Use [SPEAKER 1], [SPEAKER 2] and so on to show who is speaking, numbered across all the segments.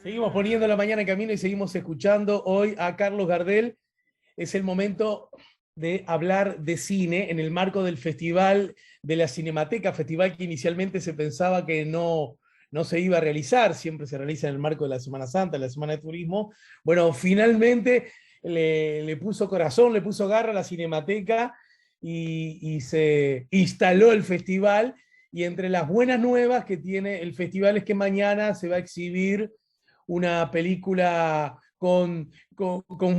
[SPEAKER 1] Seguimos poniendo la mañana en camino y seguimos escuchando hoy a Carlos Gardel. Es el momento de hablar de cine en el marco del Festival de la Cinemateca, festival que inicialmente se pensaba que no se iba a realizar, siempre se realiza en el marco de la Semana Santa, la Semana de Turismo. Bueno, finalmente le puso corazón, le puso garra a la Cinemateca y se instaló el festival. Y entre las buenas nuevas que tiene el festival es que mañana se va a exhibir una película con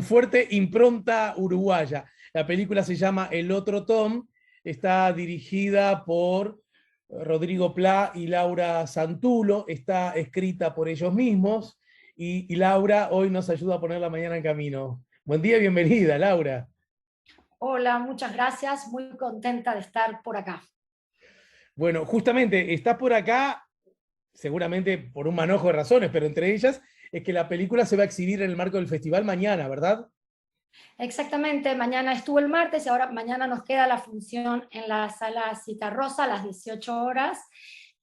[SPEAKER 1] fuerte impronta uruguaya. La película se llama El Otro Tom, está dirigida por Rodrigo Plá y Laura Santulo, está escrita por ellos mismos, y Laura hoy nos ayuda a poner la mañana en camino. Buen día, bienvenida, Laura.
[SPEAKER 2] Hola, muchas gracias, muy contenta de estar por acá.
[SPEAKER 1] Bueno, justamente estás por acá seguramente por un manojo de razones, pero entre ellas es que la película se va a exhibir en el marco del festival mañana, ¿verdad?
[SPEAKER 2] Exactamente, mañana estuvo el martes y ahora mañana nos queda la función en la sala Citarrosa a las 18 horas.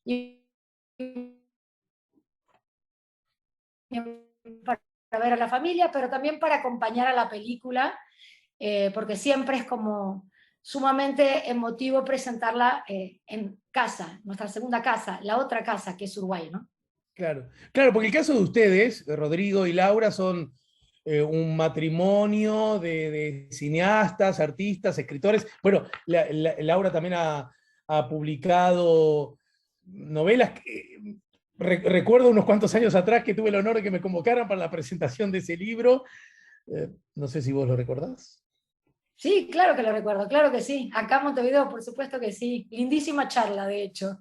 [SPEAKER 2] Y para ver a la familia, pero también para acompañar a la película, porque siempre es como sumamente emotivo presentarla en casa, nuestra segunda casa, la otra casa que es Uruguay, ¿no?
[SPEAKER 1] Claro, claro, porque el caso de ustedes, Rodrigo y Laura, son un matrimonio de cineastas, artistas, escritores. Bueno, Laura también ha publicado novelas. Recuerdo unos cuantos años atrás que tuve el honor de que me convocaran para la presentación de ese libro. No sé si vos lo recordás.
[SPEAKER 2] Sí, claro que lo recuerdo, claro que sí. Acá en Montevideo, por supuesto que sí. Lindísima charla, de hecho.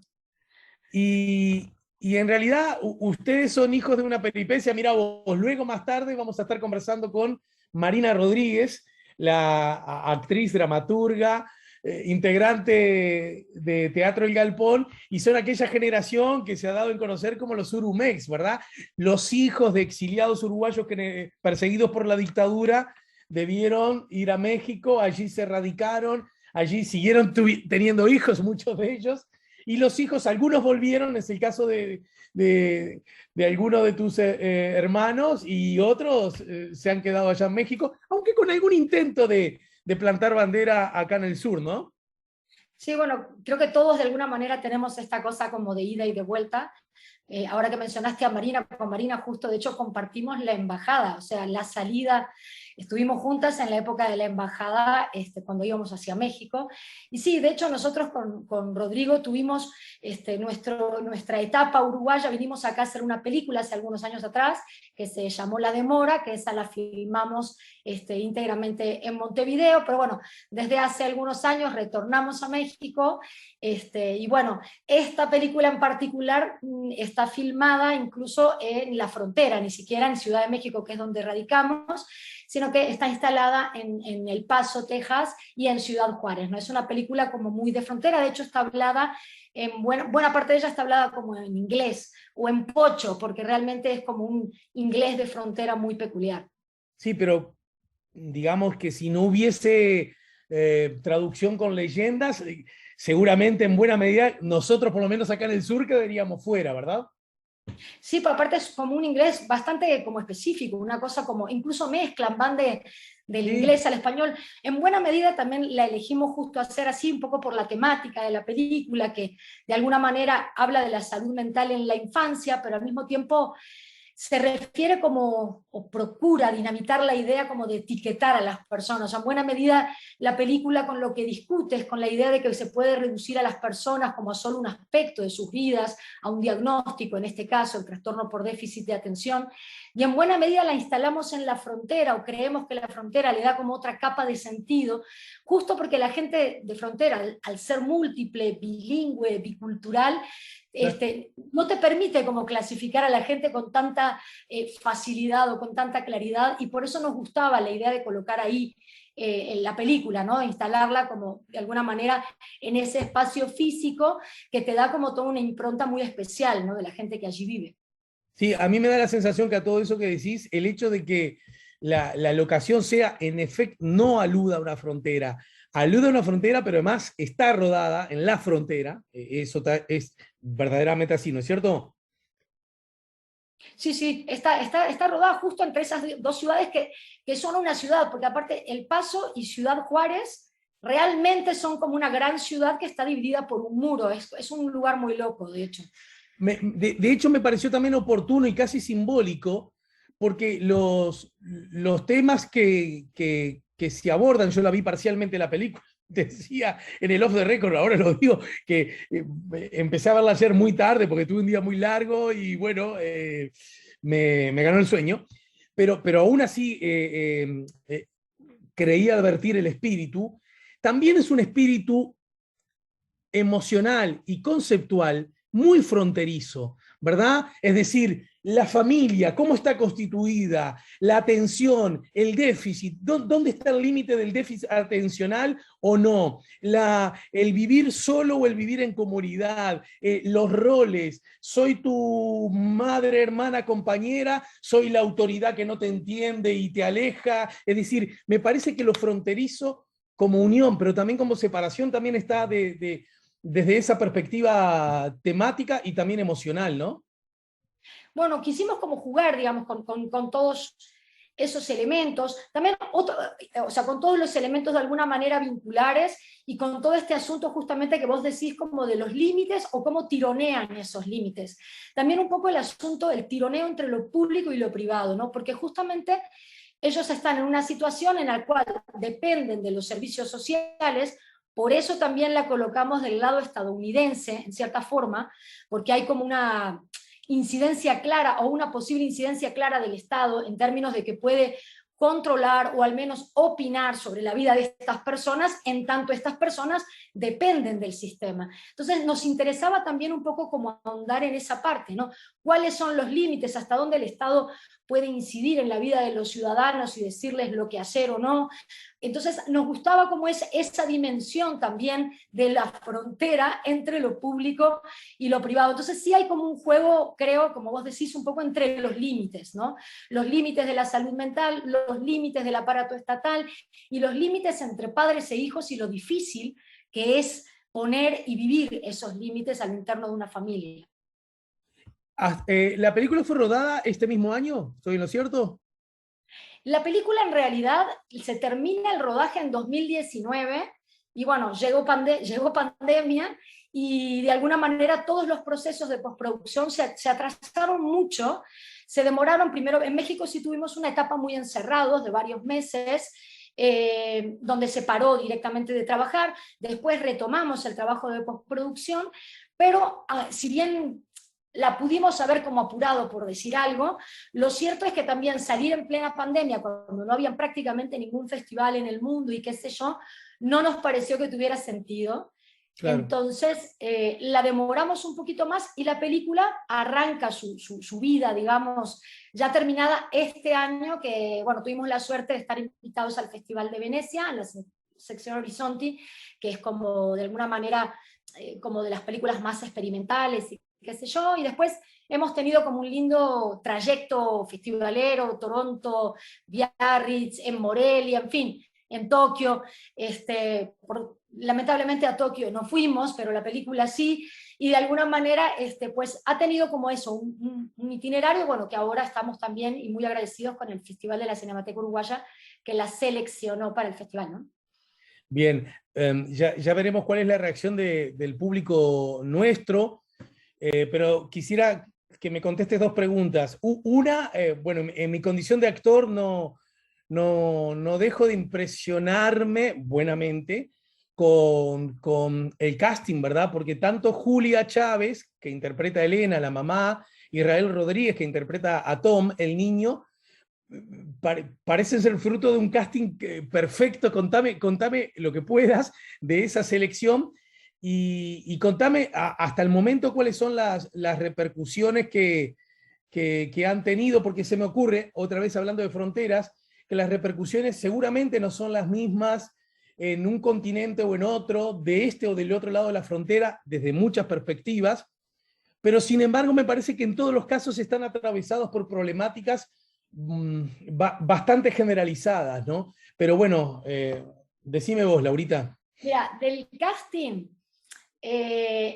[SPEAKER 1] Y en realidad ustedes son hijos de una peripecia. Mira vos, luego más tarde vamos a estar conversando con Marina Rodríguez, la actriz, dramaturga, integrante de Teatro El Galpón, y son aquella generación que se ha dado en conocer como los Urumex, ¿verdad? Los hijos de exiliados uruguayos que, perseguidos por la dictadura debieron ir a México, allí se radicaron, allí siguieron teniendo hijos, muchos de ellos, y los hijos, algunos volvieron, es el caso de algunos de tus hermanos, y otros se han quedado allá en México, aunque con algún intento de plantar bandera acá en el sur, ¿no?
[SPEAKER 2] Sí, bueno, creo que todos de alguna manera tenemos esta cosa como de ida y de vuelta. Ahora que mencionaste a Marina, con Marina justo de hecho compartimos la embajada, o sea, la salida, estuvimos juntas en la época de la embajada, cuando íbamos hacia México, y sí, de hecho nosotros con Rodrigo tuvimos nuestra etapa uruguaya, vinimos acá a hacer una película hace algunos años atrás, que se llamó La Demora, que esa la filmamos íntegramente en Montevideo, pero bueno, desde hace algunos años retornamos a México, y bueno, esta película en particular está filmada incluso en la frontera, ni siquiera en Ciudad de México, que es donde radicamos, sino que está instalada en El Paso, Texas, y en Ciudad Juárez, ¿no? Es una película como muy de frontera, de hecho está hablada, buena parte de ella está hablada como en inglés o en pocho, porque realmente es como un inglés de frontera muy peculiar.
[SPEAKER 1] Sí, pero digamos que si no hubiese traducción con leyendas, seguramente en buena medida nosotros, por lo menos acá en el sur, quedaríamos fuera, ¿verdad?
[SPEAKER 2] Sí, pero aparte es como un inglés bastante como específico, una cosa como, incluso mezclan, van del
[SPEAKER 1] Sí.
[SPEAKER 2] inglés al español. En buena medida también la elegimos justo hacer así, un poco por la temática de la película, que de alguna manera habla de la salud mental en la infancia, pero al mismo tiempo se refiere como, o procura dinamitar la idea como de etiquetar a las personas. O sea, en buena medida la película con lo que discute es con la idea de que se puede reducir a las personas como a solo un aspecto de sus vidas, a un diagnóstico, en este caso el trastorno por déficit de atención, y en buena medida la instalamos en la frontera, o creemos que la frontera le da como otra capa de sentido, justo porque la gente de frontera, al ser múltiple, bilingüe, bicultural, no te permite como clasificar a la gente con tanta facilidad o con tanta claridad, y por eso nos gustaba la idea de colocar ahí en la película, ¿no? Instalarla como de alguna manera en ese espacio físico que te da como toda una impronta muy especial, ¿no? De la gente que allí vive.
[SPEAKER 1] Sí, a mí me da la sensación que a todo eso que decís, el hecho de que la locación sea, en efecto, no aluda a una frontera, alude a una frontera, pero además está rodada en la frontera, eso es verdaderamente así, ¿no es cierto?
[SPEAKER 2] Sí, sí, está rodada justo entre esas dos ciudades que son una ciudad, porque aparte El Paso y Ciudad Juárez realmente son como una gran ciudad que está dividida por un muro, es un lugar muy loco, de hecho.
[SPEAKER 1] De hecho, me pareció también oportuno y casi simbólico, porque los temas que se abordan, yo la vi parcialmente la película, decía en el off the record, ahora lo digo, que empecé a verla ayer muy tarde porque tuve un día muy largo y bueno, me ganó el sueño, pero aún así creí advertir el espíritu. También es un espíritu emocional y conceptual muy fronterizo, ¿verdad? Es decir, la familia, cómo está constituida, la atención, el déficit, ¿dónde está el límite del déficit atencional o no? El vivir solo o el vivir en comunidad, los roles, soy tu madre, hermana, compañera, soy la autoridad que no te entiende y te aleja, es decir, me parece que lo fronterizo como unión, pero también como separación, también está desde esa perspectiva temática y también emocional, ¿no?
[SPEAKER 2] Bueno, quisimos como jugar, digamos, con todos esos elementos, también o sea, con todos los elementos de alguna manera vinculares y con todo este asunto justamente que vos decís como de los límites o cómo tironean esos límites. También un poco el asunto del tironeo entre lo público y lo privado, ¿no? Porque justamente ellos están en una situación en la cual dependen de los servicios sociales, por eso también la colocamos del lado estadounidense, en cierta forma, porque hay como una incidencia clara o una posible incidencia clara del Estado en términos de que puede controlar o al menos opinar sobre la vida de estas personas, en tanto estas personas dependen del sistema. Entonces nos interesaba también un poco como ahondar en esa parte, ¿no? ¿Cuáles son los límites? ¿Hasta dónde el Estado puede incidir en la vida de los ciudadanos y decirles lo que hacer o no? Entonces nos gustaba como esa dimensión también de la frontera entre lo público y lo privado. Entonces sí hay como un juego, creo, como vos decís, un poco entre los límites, ¿no? Los límites de la salud mental, los límites del aparato estatal y los límites entre padres e hijos y lo difícil que es poner y vivir esos límites al interno de una familia.
[SPEAKER 1] ¿La película fue rodada este mismo año? ¿Estoy en lo cierto?
[SPEAKER 2] La película en realidad se termina el rodaje en 2019 y bueno, llegó pandemia y de alguna manera todos los procesos de postproducción se atrasaron mucho, se demoraron. Primero en México sí tuvimos una etapa muy encerrados de varios meses, donde se paró directamente de trabajar, después retomamos el trabajo de postproducción, pero si bien la pudimos haber como apurado por decir algo, lo cierto es que también salir en plena pandemia, cuando no había prácticamente ningún festival en el mundo y qué sé yo, no nos pareció que tuviera sentido.
[SPEAKER 1] Claro.
[SPEAKER 2] Entonces la demoramos un poquito más y la película arranca su vida, digamos, ya terminada este año, que bueno, tuvimos la suerte de estar invitados al Festival de Venecia, en la sección Horizonti, que es como de alguna manera como de las películas más experimentales y qué sé yo, y después hemos tenido como un lindo trayecto festivalero, Toronto, Biarritz, en Morelia, en fin, en Tokio. Lamentablemente a Tokio no fuimos, pero la película sí, y de alguna manera pues ha tenido como eso, un itinerario, bueno, que ahora estamos también y muy agradecidos con el Festival de la Cinemateca Uruguaya, que la seleccionó para el festival, ¿no?
[SPEAKER 1] Bien, ya veremos cuál es la reacción del público nuestro, pero quisiera que me contestes dos preguntas. Una, bueno, en mi condición de actor no dejo de impresionarme buenamente con el casting, ¿verdad? Porque tanto Julia Chávez, que interpreta a Elena, la mamá, Israel Rodríguez, que interpreta a Tom, el niño, parecen ser fruto de un casting perfecto. Contame lo que puedas de esa selección y contame hasta el momento cuáles son las repercusiones que han tenido, porque se me ocurre, otra vez hablando de fronteras, que las repercusiones seguramente no son las mismas en un continente o en otro, de este o del otro lado de la frontera, desde muchas perspectivas, pero sin embargo me parece que en todos los casos están atravesados por problemáticas bastante generalizadas, ¿no? Pero bueno, decime vos, Laurita.
[SPEAKER 2] Mira, del casting,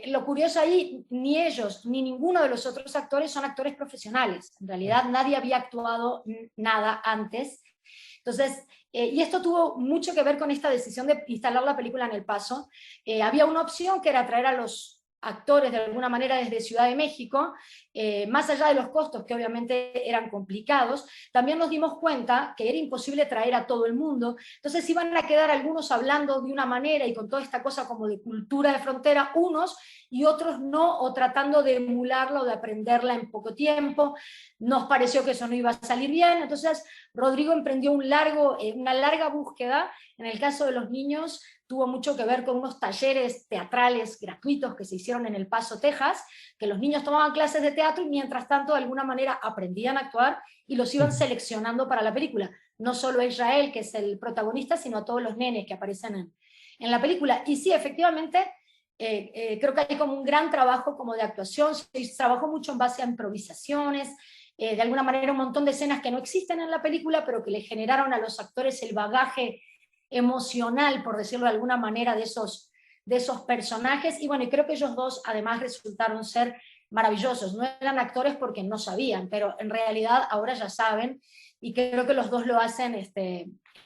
[SPEAKER 2] lo curioso ahí, ni ellos ni ninguno de los otros actores son actores profesionales. En realidad nadie había actuado nada antes. Entonces, y esto tuvo mucho que ver con esta decisión de instalar la película en El Paso. Había una opción que era traer a los actores de alguna manera desde Ciudad de México, más allá de los costos que obviamente eran complicados, también nos dimos cuenta que era imposible traer a todo el mundo, entonces iban a quedar algunos hablando de una manera y con toda esta cosa como de cultura de frontera, unos y otros no, o tratando de emularla o de aprenderla en poco tiempo. Nos pareció que eso no iba a salir bien, entonces Rodrigo emprendió una larga búsqueda. En el caso de los niños tuvo mucho que ver con unos talleres teatrales gratuitos que se hicieron en El Paso, Texas, que los niños tomaban clases de teatro y mientras tanto de alguna manera aprendían a actuar y los iban seleccionando para la película. No solo a Israel, que es el protagonista, sino a todos los nenes que aparecen en la película. Y sí, efectivamente, creo que hay como un gran trabajo como de actuación, se trabajó mucho en base a improvisaciones, de alguna manera un montón de escenas que no existen en la película, pero que le generaron a los actores el bagaje emocional, por decirlo de alguna manera, de esos personajes. Y bueno, y creo que ellos dos además resultaron ser maravillosos. No eran actores porque no sabían, pero en realidad ahora ya saben, y creo que los dos lo hacen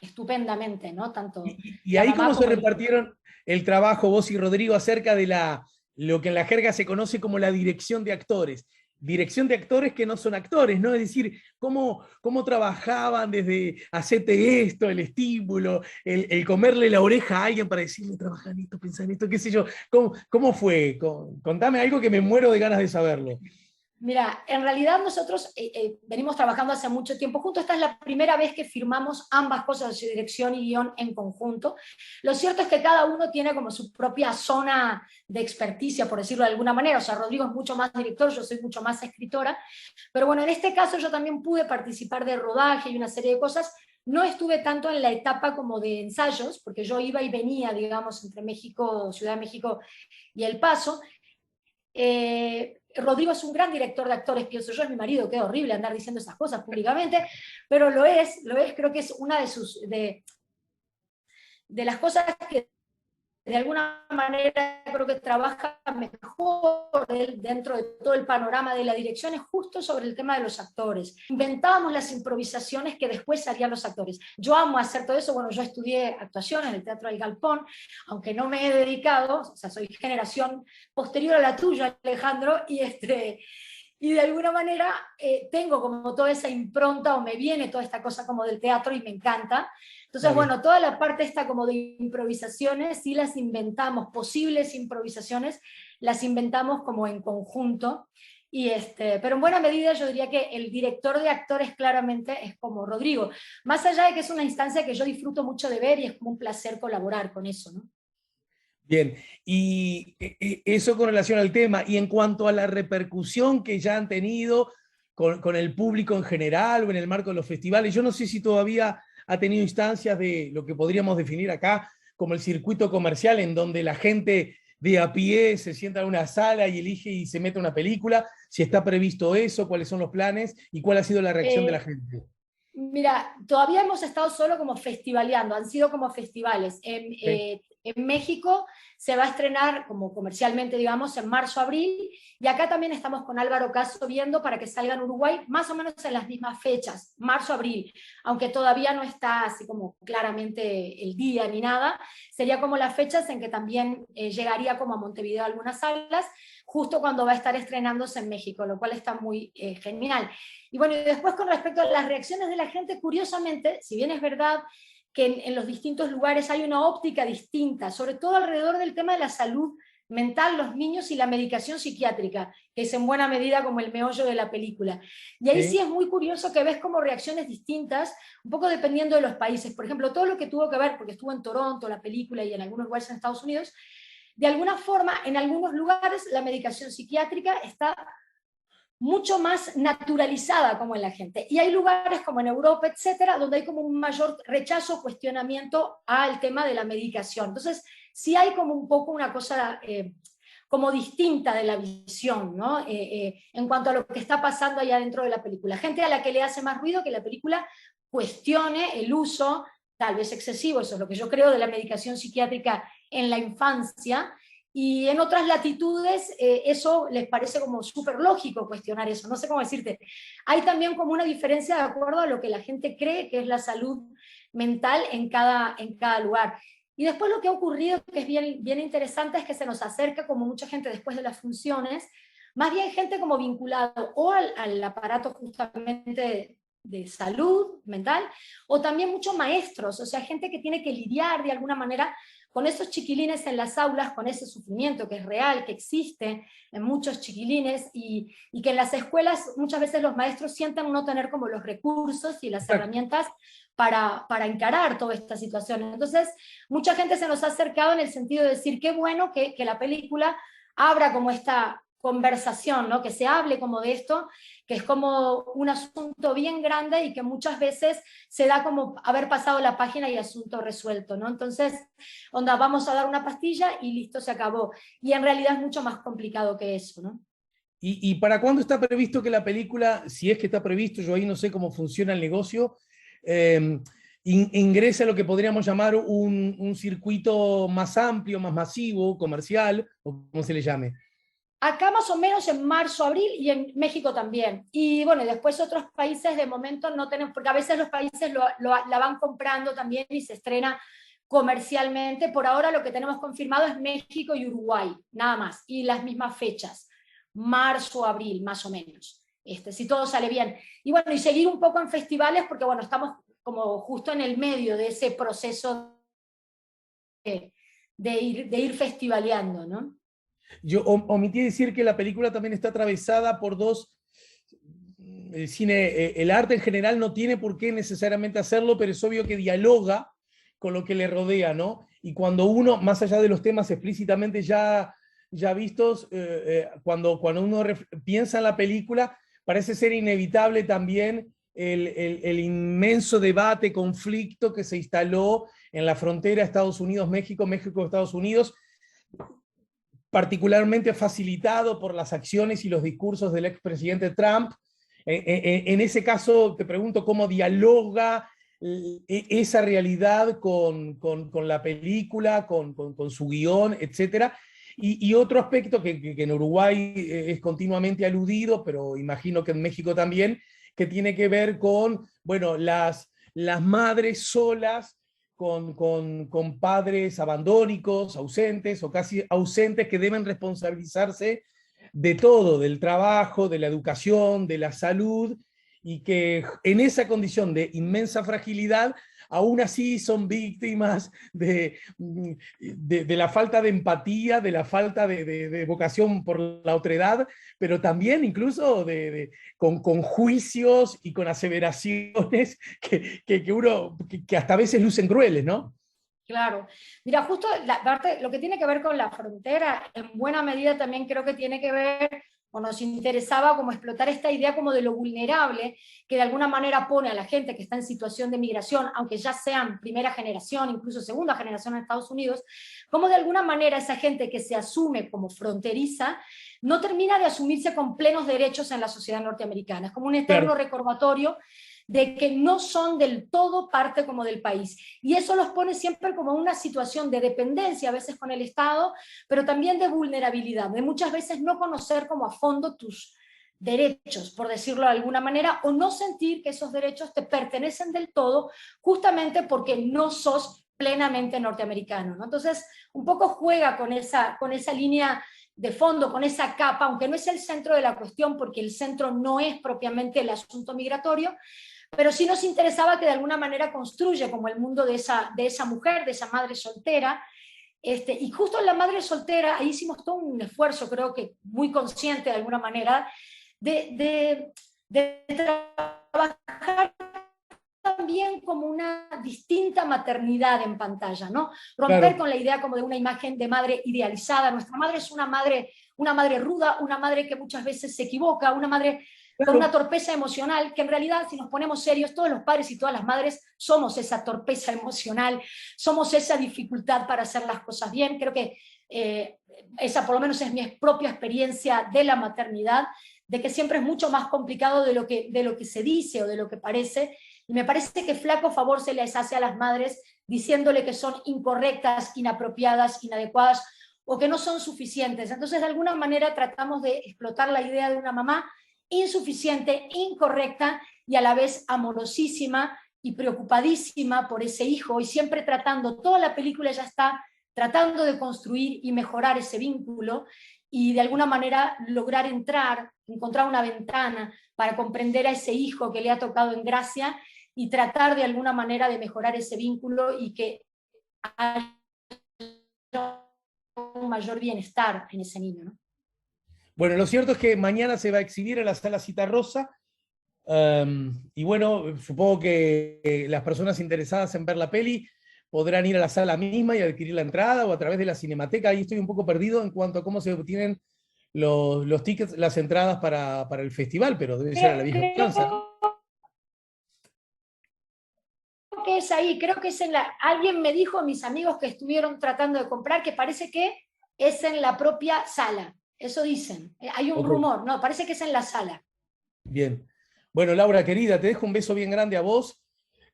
[SPEAKER 2] estupendamente, ¿no? Tanto
[SPEAKER 1] Y
[SPEAKER 2] la
[SPEAKER 1] ahí
[SPEAKER 2] mamá
[SPEAKER 1] cómo se
[SPEAKER 2] como el hijo.
[SPEAKER 1] repartieron el trabajo vos y Rodrigo acerca de lo que en la jerga se conoce como la dirección de actores. Dirección de actores que no son actores, ¿no? Es decir, cómo trabajaban desde hacete esto, el estímulo, el comerle la oreja a alguien para decirle, trabaja en esto, pensá en esto, qué sé yo. ¿Cómo fue? Contame algo que me muero de ganas de saberlo.
[SPEAKER 2] Mira, en realidad nosotros venimos trabajando hace mucho tiempo juntos. Esta es la primera vez que firmamos ambas cosas, dirección y guión en conjunto. Lo cierto es que cada uno tiene como su propia zona de experticia, por decirlo de alguna manera. O sea, Rodrigo es mucho más director, yo soy mucho más escritora. Pero bueno, en este caso yo también pude participar de rodaje y una serie de cosas. No estuve tanto en la etapa como de ensayos, porque yo iba y venía, digamos, entre México, Ciudad de México y El Paso. Rodrigo es un gran director de actores, pienso yo, es mi marido, queda horrible andar diciendo esas cosas públicamente, pero lo es, creo que es una de las cosas que de alguna manera creo que trabaja mejor él dentro de todo el panorama de la dirección, es justo sobre el tema de los actores. Inventábamos las improvisaciones que después harían los actores. Yo amo hacer todo eso, bueno, yo estudié actuación en el Teatro del Galpón, aunque no me he dedicado, o sea, soy generación posterior a la tuya, Alejandro, y de alguna manera tengo como toda esa impronta o me viene toda esta cosa como del teatro y me encanta. Entonces,
[SPEAKER 1] Vale.
[SPEAKER 2] bueno, toda la parte esta como de improvisaciones, sí las inventamos, posibles improvisaciones, las inventamos como en conjunto. Pero en buena medida yo diría que el director de actores claramente es como Rodrigo. Más allá de que es una instancia que yo disfruto mucho de ver y es como un placer colaborar con eso, ¿no?
[SPEAKER 1] Bien, y eso con relación al tema. Y en cuanto a la repercusión que ya han tenido con el público en general o en el marco de los festivales, yo no sé si todavía ha tenido instancias de lo que podríamos definir acá como el circuito comercial, en donde la gente de a pie se sienta en una sala y elige y se mete una película, si está previsto eso, cuáles son los planes y cuál ha sido la reacción de la
[SPEAKER 2] Eh,
[SPEAKER 1] gente.
[SPEAKER 2] Mira, todavía hemos estado solo como festivaleando, han sido como festivales.
[SPEAKER 1] Sí,
[SPEAKER 2] En México se va a estrenar como comercialmente, digamos, en marzo-abril, y acá también estamos con Álvaro Caso viendo para que salga en Uruguay más o menos en las mismas fechas, marzo-abril, aunque todavía no está así como claramente el día ni nada, sería como las fechas en que también llegaría como a Montevideo a algunas salas, justo cuando va a estar estrenándose en México, lo cual está muy genial. Y bueno, y después con respecto a las reacciones de la gente, curiosamente, si bien es verdad que en los distintos lugares hay una óptica distinta, sobre todo alrededor del tema de la salud mental, los niños y la medicación psiquiátrica, que es en buena medida como el meollo de la película. Y ahí sí
[SPEAKER 1] sí,
[SPEAKER 2] es muy curioso que ves como reacciones distintas, un poco dependiendo de los países. Por ejemplo, todo lo que tuvo que ver, porque estuvo en Toronto la película y en algunos lugares en Estados Unidos, de alguna forma, en algunos lugares la medicación psiquiátrica está mucho más naturalizada como en la gente. Y hay lugares como en Europa, etcétera, donde hay como un mayor rechazo, cuestionamiento al tema de la medicación. Entonces, sí hay como un poco una cosa como distinta de la visión, ¿no? En cuanto a lo que está pasando allá dentro de la película. Gente a la que le hace más ruido que la película cuestione el uso, tal vez excesivo, eso es lo que yo creo, de la medicación psiquiátrica en la infancia, y en otras latitudes eso les parece como súper lógico cuestionar eso, no sé cómo decirte. Hay también como una diferencia de acuerdo a lo que la gente cree que es la salud mental en cada lugar. Y después lo que ha ocurrido, que es bien interesante, es que se nos acerca como mucha gente después de las funciones, más bien gente como vinculado o al aparato justamente de salud mental, o también muchos maestros, o sea, gente que tiene que lidiar de alguna manera con esos chiquilines en las aulas, con ese sufrimiento que es real, que existe en muchos chiquilines, y que en las escuelas muchas veces los maestros sienten no tener como los recursos y las herramientas para encarar toda esta situación. Entonces, mucha gente se nos ha acercado en el sentido de decir, qué bueno que la película abra como esta conversación, ¿no? Que se hable como de esto, que es como un asunto bien grande y que muchas veces se da como haber pasado la página y asunto resuelto, ¿no? Entonces, onda, vamos a dar una pastilla y listo, se acabó. Y en realidad es mucho más complicado que eso, ¿no?
[SPEAKER 1] ¿Y para cuándo está previsto que la película, si es que está previsto, yo ahí no sé cómo funciona el negocio, ingrese a lo que podríamos llamar un circuito más amplio, más masivo, comercial, o como se le llame?
[SPEAKER 2] Acá más o menos en marzo, abril, y en México también. Y bueno, después otros países de momento no tenemos, porque a veces los países la van comprando también y se estrena comercialmente. Por ahora lo que tenemos confirmado es México y Uruguay, nada más, y las mismas fechas, marzo, abril, más o menos, si todo sale bien. Y bueno, y seguir un poco en festivales, porque bueno, estamos como justo en el medio de ese proceso de ir festivaleando, ¿no?
[SPEAKER 1] Yo omití decir que la película también está atravesada por dos. El cine, el arte en general no tiene por qué necesariamente hacerlo, pero es obvio que dialoga con lo que le rodea, ¿no? Y cuando uno, más allá de los temas explícitamente ya vistos, cuando uno piensa en la película, parece ser inevitable también el inmenso debate, conflicto que se instaló en la frontera Estados Unidos-México, México-Estados Unidos, particularmente facilitado por las acciones y los discursos del expresidente Trump. En ese caso, te pregunto cómo dialoga esa realidad con la película, con su guión, etc. Y otro aspecto que en Uruguay es continuamente aludido, pero imagino que en México también, que tiene que ver con, bueno, las madres solas con padres abandónicos, ausentes o casi ausentes, que deben responsabilizarse de todo, del trabajo, de la educación, de la salud, y que en esa condición de inmensa fragilidad, aún así son víctimas de la falta de empatía, de la falta de vocación por la otredad, pero también incluso con juicios y con aseveraciones que hasta a veces lucen crueles, ¿no?
[SPEAKER 2] Claro. Mira, justo la parte, lo que tiene que ver con la frontera, en buena medida también creo que tiene que ver, o nos interesaba como explotar esta idea como de lo vulnerable, que de alguna manera pone a la gente que está en situación de migración, aunque ya sean primera generación, incluso segunda generación en Estados Unidos, como de alguna manera esa gente que se asume como fronteriza, no termina de asumirse con plenos derechos en la sociedad norteamericana. Es como un eterno
[SPEAKER 1] Claro.
[SPEAKER 2] recordatorio de que no son del todo parte como del país. Y eso los pone siempre como una situación de dependencia, a veces con el Estado, pero también de vulnerabilidad, de muchas veces no conocer como a fondo tus derechos, por decirlo de alguna manera, o no sentir que esos derechos te pertenecen del todo, justamente porque no sos plenamente norteamericano, ¿no? Entonces, un poco juega con esa línea de fondo, con esa capa, aunque no es el centro de la cuestión, porque el centro no es propiamente el asunto migratorio, pero sí nos interesaba que de alguna manera construye como el mundo de esa mujer, de esa madre soltera, y justo en la madre soltera, ahí hicimos todo un esfuerzo, creo que muy consciente de alguna manera, de trabajar también como una distinta maternidad en pantalla, ¿no? Romper
[SPEAKER 1] Claro.
[SPEAKER 2] con la idea como de una imagen de madre idealizada. Nuestra madre es una madre ruda, una madre que muchas veces se equivoca, una madre con una
[SPEAKER 1] Claro.
[SPEAKER 2] torpeza emocional, que en realidad, si nos ponemos serios, todos los padres y todas las madres somos esa torpeza emocional, somos esa dificultad para hacer las cosas bien. Creo que esa por lo menos es mi propia experiencia de la maternidad, de que siempre es mucho más complicado de lo que se dice o de lo que parece, y me parece que flaco favor se les hace a las madres diciéndole que son incorrectas, inapropiadas, inadecuadas, o que no son suficientes. Entonces, de alguna manera tratamos de explotar la idea de una mamá insuficiente, incorrecta y a la vez amorosísima y preocupadísima por ese hijo, y siempre tratando, toda la película ya está tratando de construir y mejorar ese vínculo y de alguna manera lograr entrar, encontrar una ventana para comprender a ese hijo que le ha tocado en gracia y tratar de alguna manera de mejorar ese vínculo y que haya un mayor bienestar en ese niño, ¿no?
[SPEAKER 1] Bueno, lo cierto es que mañana se va a exhibir en la Sala Citarrosa. Y bueno, supongo que las personas interesadas en ver la peli podrán ir a la sala misma y adquirir la entrada o a través de la Cinemateca. Ahí estoy un poco perdido en cuanto a cómo se obtienen los tickets, las entradas para el festival, pero debe ser a la vieja usanza, ¿no?
[SPEAKER 2] Que es ahí, creo que es en la... Alguien me dijo, mis amigos que estuvieron tratando de comprar, que parece que es en la propia sala. Eso dicen. Hay un rumor. No, parece que es en la sala.
[SPEAKER 1] Bien. Bueno, Laura, querida, te dejo un beso bien grande a vos.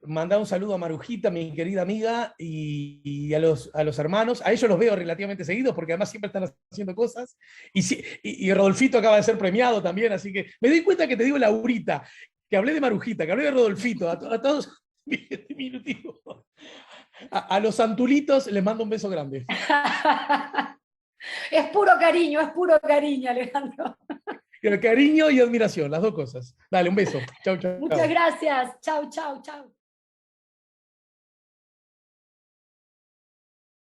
[SPEAKER 1] Mandá un saludo a Marujita, mi querida amiga, y a los hermanos. A ellos los veo relativamente seguidos porque además siempre están haciendo cosas. Y Rodolfito acaba de ser premiado también, así que me doy cuenta que te digo Laurita, que hablé de Marujita, que hablé de Rodolfito, a todos diminutivo. A los santulitos les mando un beso grande.
[SPEAKER 2] Es puro cariño, Alejandro.
[SPEAKER 1] Cariño y admiración, las dos cosas. Dale, un beso. Chau, chau.
[SPEAKER 2] Muchas gracias. Chau, chau, chau.